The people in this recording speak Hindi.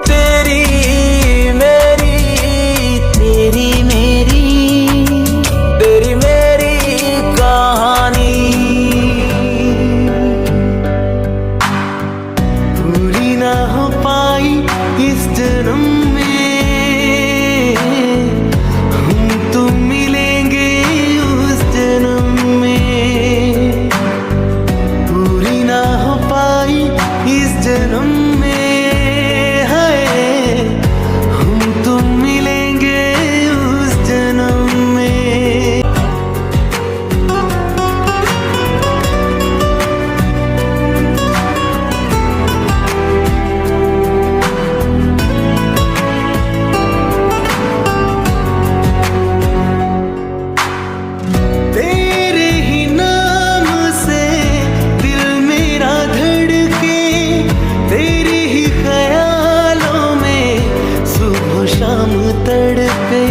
तेरी मेरी तेरी मेरी तेरी मेरी कहानी पूरी ना हो पाई इस जन्म में, हम तुम मिलेंगे उस जन्म में। पूरी ना हो पाई इस जन्म में है, हम तुम मिलेंगे उस जन्म में। तेरे ही नाम से दिल मेरा धड़के, तेरे ही ख्यालों में सुबह शाम तड़पे।